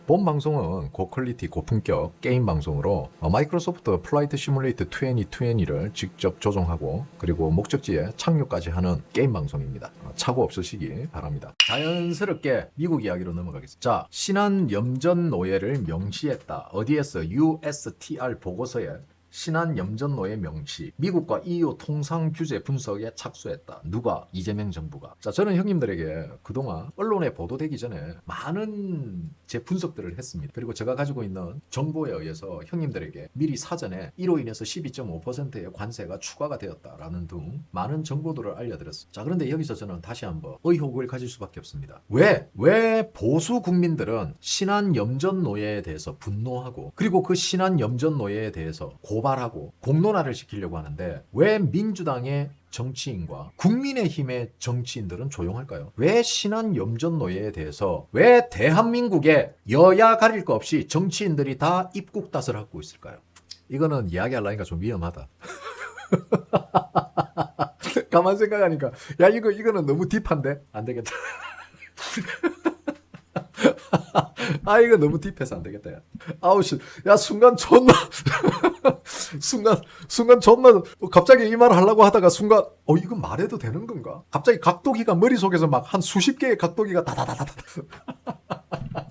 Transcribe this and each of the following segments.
본 방송은 고퀄리티 고품격 게임 방송으로 마이크로소프트 플라이트 시뮬레이터 2020를 직접 조종하고 그리고 목적지에 착륙까지 하는 게임 방송입니다. 착오 없으시기 바랍니다. 자연스럽게 미국 이야기로 넘어가겠습니다. 자, 신한 염전 노예를 명시했다. 어디에서? USTR 보고서에 신한 염전 노예 명시, 미국과 EU 통상 규제 분석에 착수했다. 누가? 이재명 정부가. 자, 저는 형님들에게 그동안 언론에 보도되기 전에 많은 제 분석들을 했습니다. 그리고 제가 가지고 있는 정보에 의해서 형님들에게 미리 사전에 이로 인해서 12.5%의 관세가 추가가 되었다라는 등 많은 정보들을 알려드렸습니다. 자, 그런데 여기서 저는 다시 한번 의혹을 가질 수밖에 없습니다. 왜 보수 국민들은 신한 염전 노예에 대해서 분노하고 그리고 그 신한 염전 노예에 대해서 고발하고 공론화를 시키려고 하는데 왜 민주당의 정치인과 국민의힘의 정치인들은 조용할까요? 왜 신한 염전 노예에 대해서 왜 대한민국의 여야 가릴 거 없이 정치인들이 다 입국닷을 하고 있을까요? 이거는 이야기하려니까 좀 위험하다. 가만 생각하니까 야 이거는 너무 딥한데 안 되겠다. 아 이거 너무 딥해서 안 되겠다. 야. 아우씨, 야 순간 존나 순간 존나 갑자기 이 말을 하려고 하다가 순간 이거 말해도 되는 건가? 갑자기 각도기가 머릿속에서 막 한 수십 개의 각도기가 다다다다다.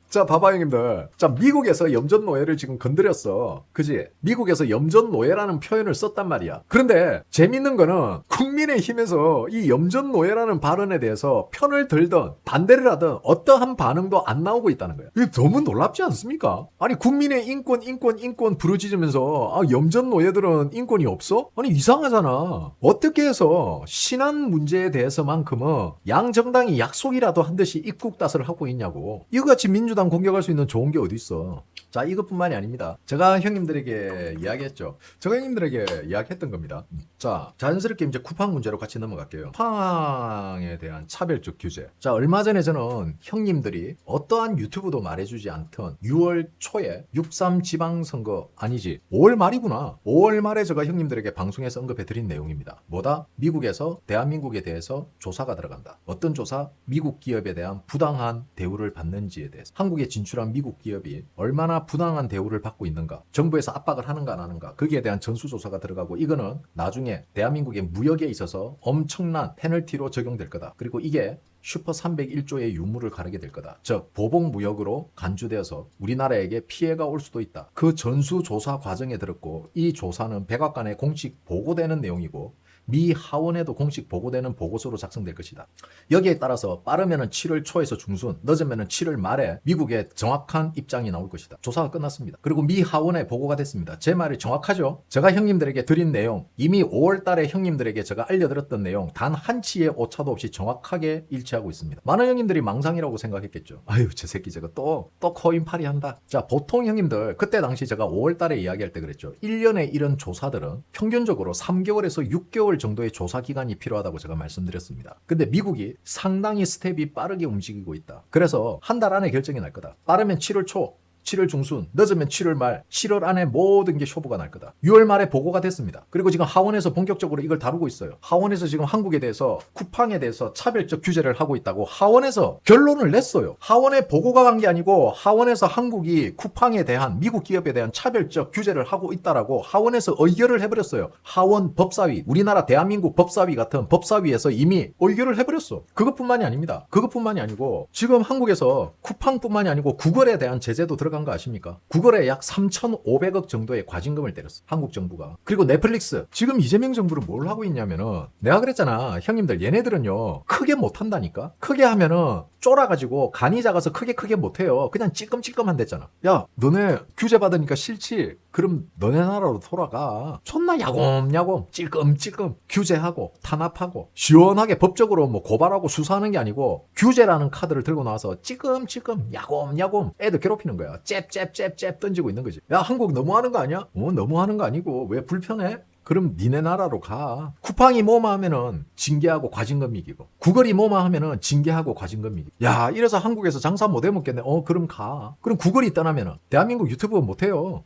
자, 봐봐 형님들. 자, 미국에서 염전 노예를 지금 건드렸어. 그지? 미국에서 염전 노예라는 표현을 썼단 말이야. 그런데 재밌는 거는 국민의힘에서 이 염전 노예라는 발언에 대해서 편을 들든 반대를 하든 어떠한 반응도 안 나오고 있다는 거야. 이게 너무 놀랍지 않습니까? 아니 국민의 인권 부르짖으면서 염전 노예들은 인권이 없어? 아니 이상하잖아. 어떻게 해서 신한 문제에 대해서만큼은 양 정당이 약속이라도 한 듯이 입국닷을 하고 있냐고. 이거같이 민주당 공격할 수 있는 좋은 게 어디 있어. 자, 이것뿐만이 아닙니다. 제가 형님들에게 이야기했죠. 제가 형님들에게 이야기했던 겁니다. 자, 자연스럽게 이제 쿠팡 문제로 같이 넘어갈게요. 쿠팡에 대한 차별적 규제. 자, 얼마 전에 저는 형님들이 어떠한 유튜브도 말해주지 않던 6월 초에 6.3 지방선거 아니지 5월 말이구나. 5월 말에 제가 형님들에게 방송에서 언급해드린 내용입니다. 뭐다? 미국에서 대한민국에 대해서 조사가 들어간다. 어떤 조사? 미국 기업에 대한 부당한 대우를 받는지에 대해서. 한국에 진출한 미국 기업이 얼마나 부당한 대우를 받고 있는가, 정부에서 압박을 하는가 안 하는가, 거기에 대한 전수조사가 들어가고 이거는 나중에 대한민국의 무역에 있어서 엄청난 페널티로 적용될 거다. 그리고 이게 슈퍼 301조의 유무를 가르게 될 거다. 즉 보복무역으로 간주되어서 우리나라에게 피해가 올 수도 있다. 그 전수조사 과정에 들었고 이 조사는 백악관에 공식 보고되는 내용이고 미 하원에도 공식 보고되는 보고서로 작성될 것이다. 여기에 따라서 빠르면 7월 초에서 중순, 늦으면 7월 말에 미국의 정확한 입장이 나올 것이다. 조사가 끝났습니다. 그리고 미 하원에 보고가 됐습니다. 제 말이 정확하죠? 제가 형님들에게 드린 내용, 이미 5월 달에 형님들에게 제가 알려드렸던 내용 단 한치의 오차도 없이 정확하게 일치하고 있습니다. 많은 형님들이 망상이라고 생각했겠죠. 아유 저 새끼 제가 또 코인팔이 한다. 자, 보통 형님들 그때 당시 제가 5월 달에 이야기할 때 그랬죠. 1년에 이런 조사들은 평균적으로 3개월에서 6개월 정도의 조사 기간이 필요하다고 제가 말씀드렸습니다. 근데 미국이 상당히 스텝이 빠르게 움직이고 있다. 그래서 한 달 안에 결정이 날 거다. 빠르면 7월 초, 7월 중순, 늦으면 7월 말, 7월 안에 모든 게 쇼부가 날 거다. 6월 말에 보고가 됐습니다. 그리고 지금 하원에서 본격적으로 이걸 다루고 있어요. 하원에서 지금 한국에 대해서 쿠팡에 대해서 차별적 규제를 하고 있다고 하원에서 결론을 냈어요. 하원에 보고가 간 게 아니고 하원에서 한국이 쿠팡에 대한 미국 기업에 대한 차별적 규제를 하고 있다라고 하원에서 의결을 해버렸어요. 하원 법사위, 우리나라 대한민국 법사위 같은 법사위에서 이미 의결을 해버렸어. 그것뿐만이 아닙니다. 그것뿐만이 아니고 지금 한국에서 쿠팡뿐만이 아니고 구글에 대한 제재도 들어간 거 아십니까? 구글에 약 3,500억 정도의 과징금을 때렸어. 한국 정부가. 그리고 넷플릭스. 지금 이재명 정부는 뭘 하고 있냐면은 내가 그랬잖아. 형님들 얘네들은요. 크게 못한다니까. 크게 하면은 쫄아가지고 간이 작아서 크게 못해요. 그냥 찔끔찔끔한 데잖아. 야 너네 규제 받으니까 싫지? 그럼 너네 나라로 돌아가. 존나 야곰야곰 찔끔찔끔 규제하고 탄압하고 시원하게 법적으로 뭐 고발하고 수사하는 게 아니고 규제라는 카드를 들고 나와서 찔끔찔끔 야곰야곰 애들 괴롭히는 거야. 잽 던지고 있는 거지. 야 한국 너무하는 거 아니야? 너무하는 거 아니고 왜 불편해? 그럼 니네 나라로 가. 쿠팡이 뭐만 하면은 징계하고 과징금 이기고 구글이 뭐만 하면은 징계하고 과징금 이기고. 야 이래서 한국에서 장사 못 해먹겠네. 그럼 가. 그럼 구글이 떠나면은 대한민국 유튜브 못해요.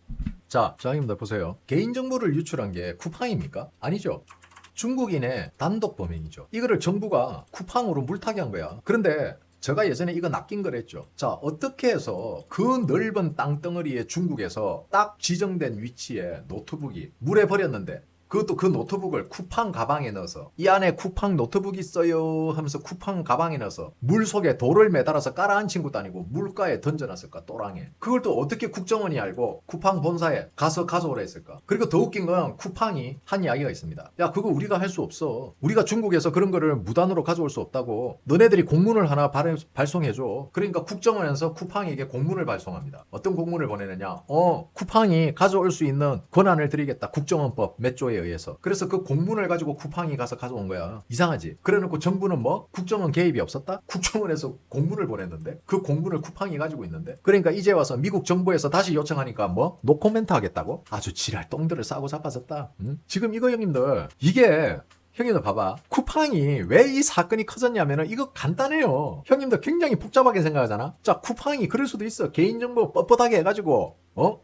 자 장님들 보세요. 개인정보를 유출한 게 쿠팡입니까? 아니죠. 중국인의 단독 범행이죠. 이거를 정부가 쿠팡으로 물타기 한 거야. 그런데 제가 예전에 이거 낚인 거랬죠. 자, 어떻게 해서 그 넓은 땅덩어리의 중국에서 딱 지정된 위치에 노트북이 물에 버렸는데 그것도 그 노트북을 쿠팡 가방에 넣어서 이 안에 쿠팡 노트북 있어요 하면서 쿠팡 가방에 넣어서 물 속에 돌을 매달아서 깔아앉힌 것도 아니고 물가에 던져놨을까 또랑에. 그걸 또 어떻게 국정원이 알고 쿠팡 본사에 가서 가져오라 했을까. 그리고 더 웃긴 건 쿠팡이 한 이야기가 있습니다. 야, 그거 우리가 할 수 없어. 우리가 중국에서 그런 거를 무단으로 가져올 수 없다고. 너네들이 공문을 하나 발송해줘. 그러니까 국정원에서 쿠팡에게 공문을 발송합니다. 어떤 공문을 보내느냐. 쿠팡이 가져올 수 있는 권한을 드리겠다. 국정원법 몇 조에 의해서. 그래서 그 공문을 가지고 쿠팡이 가서 가져온 거야. 이상하지? 그래놓고 정부는 뭐? 국정원 개입이 없었다? 국정원에서 공문을 보냈는데 그 공문을 쿠팡이 가지고 있는데. 그러니까 이제 와서 미국 정부에서 다시 요청하니까 뭐? 노코멘트 하겠다고? 아주 지랄 똥들을 싸고 자빠졌다. 응? 지금 이거 형님들 이게 형님들 봐봐. 쿠팡이 왜 이 사건이 커졌냐면은 이거 간단해요. 형님들 굉장히 복잡하게 생각하잖아. 자, 쿠팡이 그럴 수도 있어. 개인정보 뻣뻣하게 해가지고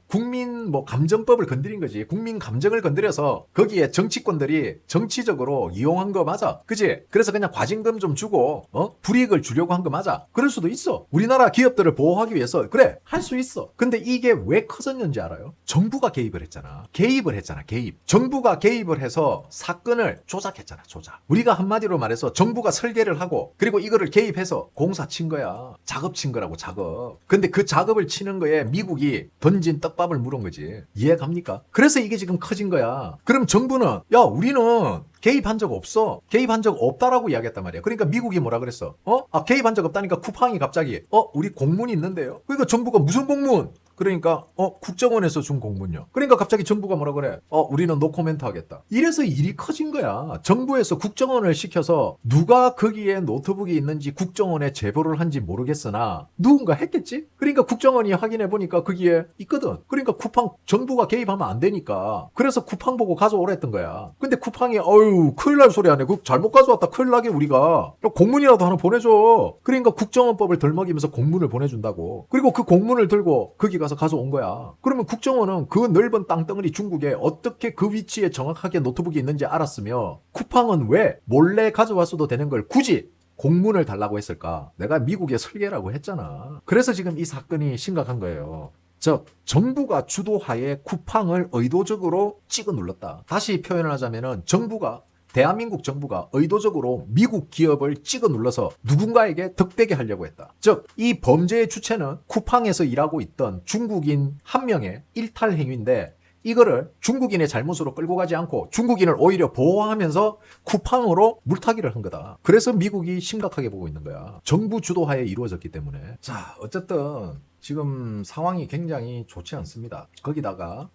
국민 감정법을 건드린 거지. 국민 감정을 건드려서 거기에 정치권들이 정치적으로 이용한 거 맞아. 그지? 그래서 그냥 과징금 좀 주고 불이익을 주려고 한 거 맞아. 그럴 수도 있어. 우리나라 기업들을 보호하기 위해서 그래 할 수 있어. 근데 이게 왜 커졌는지 알아요? 정부가 개입을 했잖아. 개입. 정부가 개입을 해서 사건을 조작했잖아. 조작. 우리가 한마디로 말해서 정부가 설계를 하고 그리고 이거를 개입해서 공사 친 거야. 작업 친 거라고 작업. 근데 그 작업을 치는 거에 미국이 던진 떡밥을 물은 거지. 이해 갑니까? 그래서 이게 지금 커진 거야. 그럼 정부는 야 우리는 개입한 적 없어. 개입한 적 없다라고 이야기했단 말이야. 그러니까 미국이 뭐라 그랬어? 개입한 적 없다니까 쿠팡이 갑자기 우리 공문이 있는데요. 그러니까 정부가 무슨 공문? 그러니까 국정원에서 준 공문요. 그러니까 갑자기 정부가 뭐라 그래? 우리는 노코멘트 하겠다. 이래서 일이 커진 거야. 정부에서 국정원을 시켜서 누가 거기에 노트북이 있는지 국정원에 제보를 한지 모르겠으나 누군가 했겠지? 그러니까 국정원이 확인해 보니까 거기에 있거든. 그러니까 쿠팡 정부가 개입하면 안 되니까. 그래서 쿠팡 보고 가져오라 했던 거야. 근데 쿠팡이 큰일 날 소리 하네. 그 잘못 가져왔다. 큰일 나게 우리가. 공문이라도 하나 보내줘. 그러니까 국정원법을 덜먹이면서 공문을 보내준다고. 그리고 그 공문을 들고 거기 가서 가져온 거야. 그러면 국정원은 그 넓은 땅덩어리 중국에 어떻게 그 위치에 정확하게 노트북이 있는지 알았으며 쿠팡은 왜 몰래 가져왔어도 되는 걸 굳이 공문을 달라고 했을까? 내가 미국의 설계라고 했잖아. 그래서 지금 이 사건이 심각한 거예요. 즉 정부가 주도하에 쿠팡을 의도적으로 찍어 눌렀다. 다시 표현을 하자면은 대한민국 정부가 의도적으로 미국 기업을 찍어 눌러서 누군가에게 득되게 하려고 했다. 즉, 이 범죄의 주체는 쿠팡에서 일하고 있던 중국인 한 명의 일탈 행위인데 이거를 중국인의 잘못으로 끌고 가지 않고 중국인을 오히려 보호하면서 쿠팡으로 물타기를 한 거다. 그래서 미국이 심각하게 보고 있는 거야. 정부 주도하에 이루어졌기 때문에. 자, 어쨌든 지금 상황이 굉장히 좋지 않습니다. 거기다가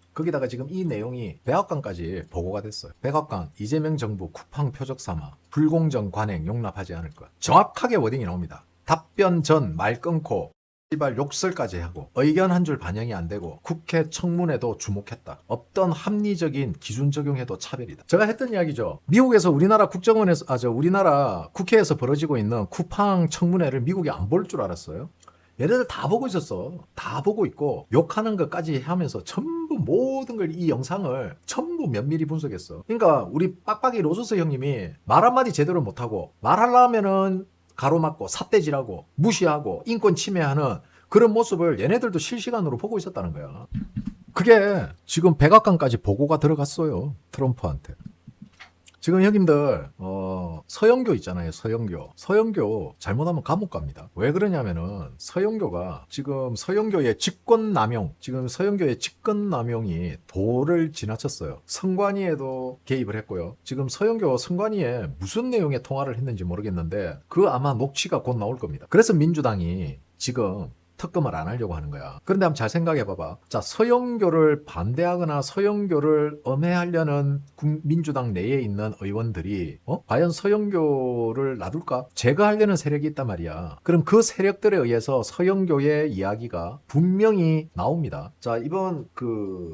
지금 이 내용이 백악관까지 보고가 됐어요. 백악관, 이재명 정부 쿠팡 표적 삼아 불공정 관행 용납하지 않을 것. 정확하게 워딩이 나옵니다. 답변 전 말 끊고 씨발 욕설까지 하고 의견 한 줄 반영이 안 되고 국회 청문회도 주목했다. 없던 합리적인 기준 적용해도 차별이다. 제가 했던 이야기죠. 미국에서 우리나라 우리나라 국회에서 벌어지고 있는 쿠팡 청문회를 미국이 안 볼 줄 알았어요. 얘네들 다 보고 있었어. 다 보고 있고 욕하는 것까지 하면서 전부 모든 걸 이 영상을 전부 면밀히 분석했어. 그러니까 우리 빡빡이 로저스 형님이 말 한마디 제대로 못하고 말하려면은 가로막고 삿대질하고 무시하고 인권 침해하는 그런 모습을 얘네들도 실시간으로 보고 있었다는 거야. 그게 지금 백악관까지 보고가 들어갔어요. 트럼프한테. 지금 형님들 서영교 있잖아요. 서영교 잘못하면 감옥 갑니다. 왜 그러냐면은 서영교가 지금 서영교의 직권남용이 도를 지나쳤어요. 선관위에도 개입을 했고요. 지금 서영교 선관위에 무슨 내용의 통화를 했는지 모르겠는데 그 아마 녹취가 곧 나올 겁니다. 그래서 민주당이 지금 특검을 안 하려고 하는 거야. 그런데 한번 잘 생각해 봐봐. 자, 서영교를 반대하거나 서영교를 엄해하려는 민주당 내에 있는 의원들이 과연 서영교를 놔둘까? 제거하려는 세력이 있단 말이야. 그럼 그 세력들에 의해서 서영교의 이야기가 분명히 나옵니다. 자, 이번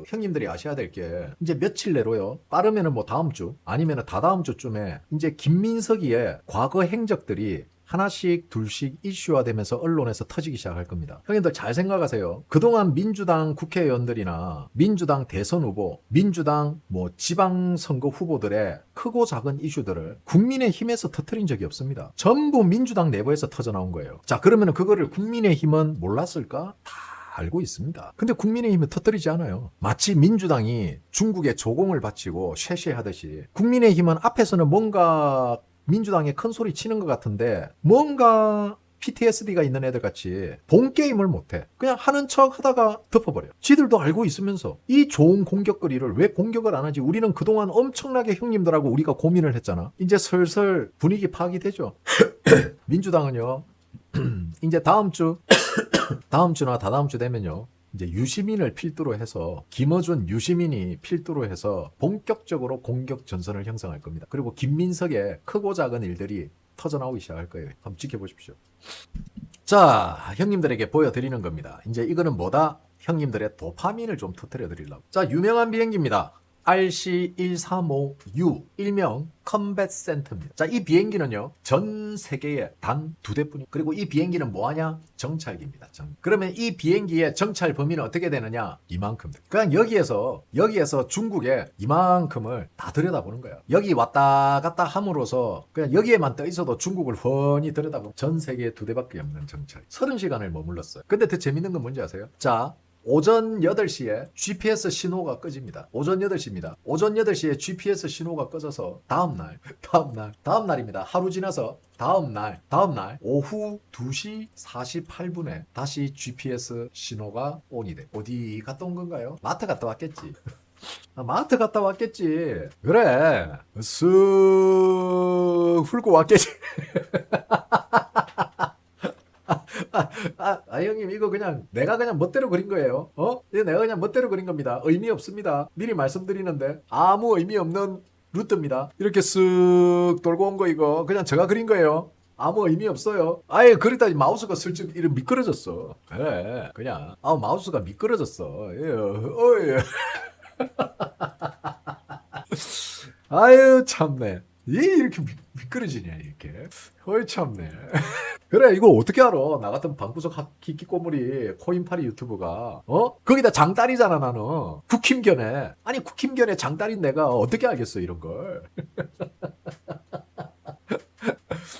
형님들이 아셔야 될 게 이제 며칠 내로요. 빠르면은 다음 주 아니면은 다다음 주쯤에 이제 김민석이의 과거 행적들이 하나씩 둘씩 이슈화되면서 언론에서 터지기 시작할 겁니다. 형님들 잘 생각하세요. 그동안 민주당 국회의원들이나 민주당 대선 후보, 민주당 지방선거 후보들의 크고 작은 이슈들을 국민의힘에서 터뜨린 적이 없습니다. 전부 민주당 내부에서 터져나온 거예요. 자, 그러면 그거를 국민의힘은 몰랐을까? 다 알고 있습니다. 근데 국민의힘은 터뜨리지 않아요. 마치 민주당이 중국에 조공을 바치고 쉐쉐하듯이 국민의힘은 앞에서는 뭔가 민주당에 큰 소리 치는 것 같은데 뭔가 PTSD가 있는 애들 같이 본 게임을 못해. 그냥 하는 척 하다가 덮어버려. 지들도 알고 있으면서 이 좋은 공격거리를 왜 공격을 안 하지? 우리는 그동안 엄청나게 형님들하고 우리가 고민을 했잖아. 이제 슬슬 분위기 파악이 되죠. 민주당은요. 이제 다음 주나 다다음 주 되면요. 이제 유시민을 필두로 해서 김어준 유시민이 필두로 해서 본격적으로 공격 전선을 형성할 겁니다. 그리고 김민석의 크고 작은 일들이 터져나오기 시작할 거예요. 한번 지켜보십시오. 자, 형님들에게 보여드리는 겁니다. 이제 이거는 뭐다? 형님들의 도파민을 좀 터뜨려 드리려고. 자, 유명한 비행기입니다. RC-135U, 일명 컴뱃 센터입니다. 자, 이 비행기는요, 전 세계에 단 2대뿐이. 그리고 이 비행기는 뭐하냐? 정찰기입니다. 그러면 이 비행기의 정찰 범위는 어떻게 되느냐? 이만큼. 그냥 여기에서 중국에 이만큼을 다 들여다보는 거예요. 여기 왔다 갔다 함으로써 그냥 여기에만 떠 있어도 중국을 훤히 들여다보면 전 세계에 2대밖에 없는 정찰. 30시간을 머물렀어요. 근데 더 재밌는 건 뭔지 아세요? 자, 오전 8시에 GPS 신호가 꺼집니다. 오전 8시입니다. 오전 8시에 GPS 신호가 꺼져서 다음날입니다. 하루 지나서 다음날 오후 2시 48분에 다시 GPS 신호가 온이 돼. 어디 갔다 온 건가요? 마트 갔다 왔겠지. 마트 갔다 왔겠지. 그래. 쓱 훑고 왔겠지. 형님 이거 그냥 내가 그냥 멋대로 그린 거예요. 이거 내가 그냥 멋대로 그린 겁니다. 의미 없습니다. 미리 말씀드리는데 아무 의미 없는 루트입니다. 이렇게 쓱 돌고 온 거 이거 그냥 제가 그린 거예요. 아무 의미 없어요. 아예 그러다 마우스가 슬쩍 이렇게 미끄러졌어. 그래 그냥 마우스가 미끄러졌어. 예. 아유 참네. 이렇게 미끄러지냐 이렇게. 어이 참네. 그래 이걸 어떻게 알아? 나 같은 방구석 키키꼬물이 코인파리 유튜브가 거기다 장딸이잖아 나는. 국힘견에. 아니 국힘견에 장딸인 내가 어떻게 알겠어 이런 걸.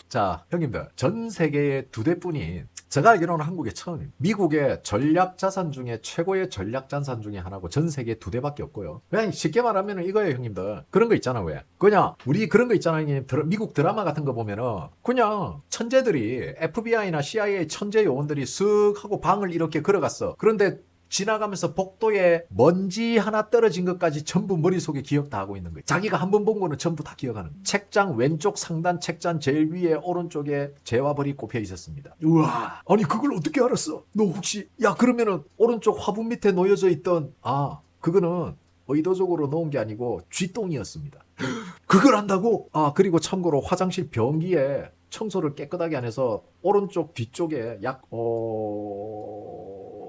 자 형님들 전 세계의 2대뿐인 제가 알기로는 한국에 처음입니다. 미국의 전략자산 중에 최고의 전략자산 중에 하나고 전 세계에 2대밖에 없고요. 그냥 쉽게 말하면 이거예요 형님들. 그런 거 있잖아 왜. 그냥 우리 그런 거 있잖아 형님. 미국 드라마 같은 거 보면은 그냥 천재들이 FBI나 CIA 천재 요원들이 쓱 하고 방을 이렇게 걸어갔어. 그런데 지나가면서 복도에 먼지 하나 떨어진 것까지 전부 머릿속에 기억 다 하고 있는 거예요. 자기가 한 번 본 거는 전부 다 기억하는 거예요. 책장 왼쪽 상단 책장 제일 위에 오른쪽에 재화벌이 꼽혀 있었습니다. 우와 아니 그걸 어떻게 알았어? 너 혹시 그러면은 오른쪽 화분 밑에 놓여져 있던 그거는 의도적으로 놓은 게 아니고 쥐똥이었습니다. 그걸 안다고? 그리고 참고로 화장실 변기에 청소를 깨끗하게 안 해서 오른쪽 뒤쪽에 약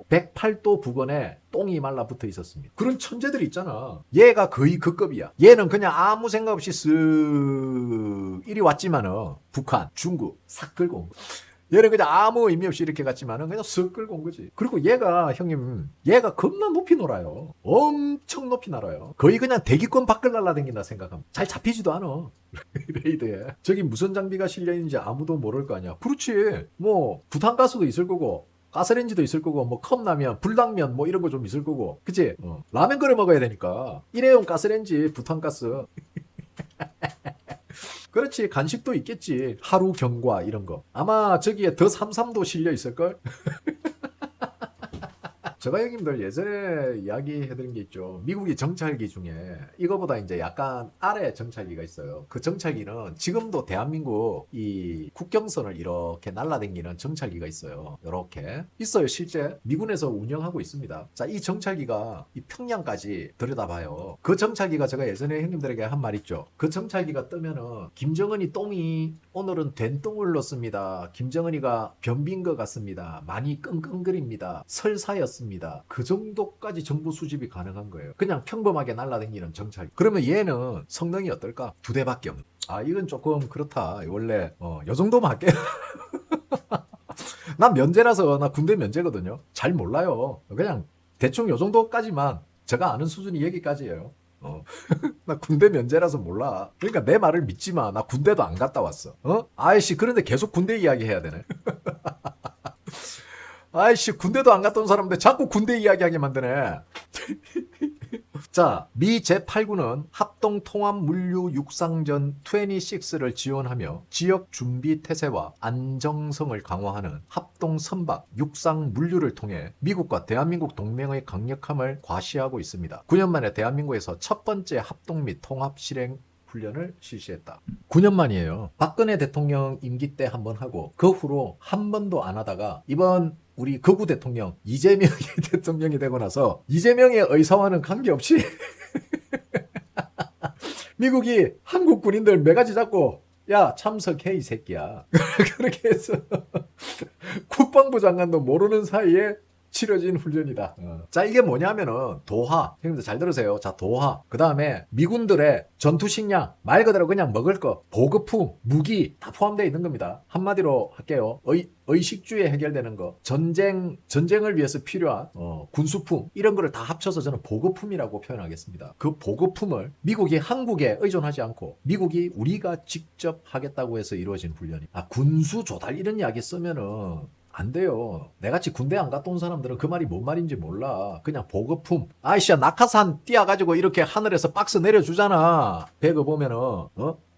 108도 부근에 똥이 말라붙어 있었습니다. 그런 천재들이 있잖아. 얘가 거의 그 급이야. 얘는 그냥 아무 생각 없이 쓱 이리 왔지만은 북한, 중국 싹 끌고 온 거야. 얘는 그냥 아무 의미 없이 이렇게 갔지만은 그냥 쓱 끌고 온 거지. 그리고 얘가 형님 얘가 겁나 높이 놀아요. 엄청 높이 날아요. 거의 그냥 대기권 밖을 날아다닌다 생각하면 잘 잡히지도 않아. 레이드에 저기 무슨 장비가 실려있는지 아무도 모를 거 아니야. 그렇지. 부탄가스도 있을 거고 가스레인지도 있을 거고 컵라면, 불당면 이런 거 좀 있을 거고 그치? 라면 끓여 먹어야 되니까 일회용 가스레인지, 부탄가스. 그렇지. 간식도 있겠지. 하루 경과 이런 거. 아마 저기에 더 삼삼도 실려 있을걸? 제가 형님들 예전에 이야기해드린 게 있죠. 미국의 정찰기 중에 이거보다 이제 약간 아래 정찰기가 있어요. 그 정찰기는 지금도 대한민국 이 국경선을 이렇게 날아다니는 정찰기가 있어요. 이렇게 있어요. 실제 미군에서 운영하고 있습니다. 자, 이 정찰기가 이 평양까지 들여다봐요. 그 정찰기가 제가 예전에 형님들에게 한 말 있죠. 그 정찰기가 뜨면은 김정은이 똥이 오늘은 된 똥을 넣습니다. 김정은이가 변빈 것 같습니다. 많이 끙끙거립니다. 설사였습니다. 수준입니다. 그 정도까지 정보 수집이 가능한 거예요. 그냥 평범하게 날아다니는 정찰. 그러면 얘는 성능이 어떨까? 2대밖에 없는. 아, 이건 조금 그렇다. 원래 요 정도만 할게. 난 면제라서 나 군대 면제거든요. 잘 몰라요. 그냥 대충 요 정도까지만 제가 아는 수준이 여기까지예요. 나 군대 면제라서 몰라. 그러니까 내 말을 믿지 마. 나 군대도 안 갔다 왔어. 아이씨, 그런데 계속 군대 이야기 해야 되네. 아이씨, 군대도 안 갔다 온 사람인데 자꾸 군대 이야기하게 만드네. 자, 미 제8군은 합동통합물류 육상전 26를 지원하며 지역 준비 태세와 안정성을 강화하는 합동선박 육상물류를 통해 미국과 대한민국 동맹의 강력함을 과시하고 있습니다. 9년 만에 대한민국에서 첫 번째 합동 및 통합 실행 훈련을 실시했다. 9년 만이에요. 박근혜 대통령 임기 때 한 번 하고 그 후로 한 번도 안 하다가 이번 우리 거구 대통령 이재명이 대통령이 되고 나서 이재명의 의사와는 관계없이 미국이 한국 군인들 매가지 잡고 야 참석해 이 새끼야. 그렇게 해서 국방부 장관도 모르는 사이에 치러진 훈련이다. 자, 이게 뭐냐면은 도하. 형님들 잘 들으세요. 자, 도하. 그 다음에 미군들의 전투식량, 말 그대로 그냥 먹을 거, 보급품, 무기 다 포함되어 있는 겁니다. 한마디로 할게요. 의식주에 해결되는 거, 전쟁을 위해서 필요한 군수품 이런 거를 다 합쳐서 저는 보급품이라고 표현하겠습니다. 그 보급품을 미국이 한국에 의존하지 않고 미국이 우리가 직접 하겠다고 해서 이루어진 훈련이. 군수 조달 이런 이야기 쓰면은 안 돼요. 내같이 군대 안 갔다 온 사람들은 그 말이 뭔 말인지 몰라. 그냥 보급품. 아이씨야, 낙하산 띄어가지고 이렇게 하늘에서 박스 내려주잖아. 배그 보면은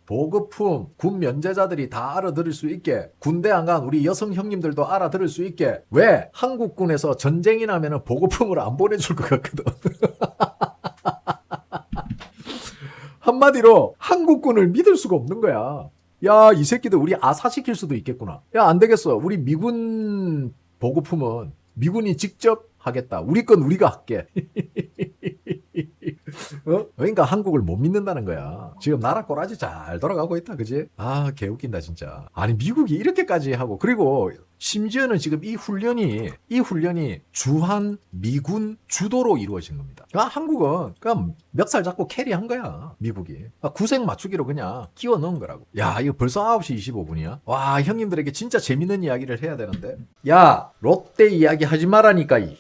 보급품, 군 면제자들이 다 알아들을 수 있게, 군대 안 간 우리 여성 형님들도 알아들을 수 있게. 왜? 한국군에서 전쟁이 나면은 보급품을 안 보내줄 것 같거든. 한마디로 한국군을 믿을 수가 없는 거야. 야, 이 새끼들 우리 아사시킬 수도 있겠구나. 야, 안 되겠어. 우리 미군 보급품은 미군이 직접 하겠다. 우리 건 우리가 할게. 그러니까 한국을 못 믿는다는 거야. 지금 나라 꼬라지 잘 돌아가고 있다, 그지? 아, 개웃긴다 진짜. 아니, 미국이 이렇게까지 하고, 그리고 심지어는 지금 이 훈련이 주한 미군 주도로 이루어진 겁니다. 그러니까 한국은 그냥 멱살 잡고 캐리한 거야, 미국이. 그러니까 구색 맞추기로 그냥 끼워 넣은 거라고. 야, 이거 벌써 9시 25분이야? 와, 형님들에게 진짜 재밌는 이야기를 해야 되는데. 야, 롯데 이야기 하지 말라니까.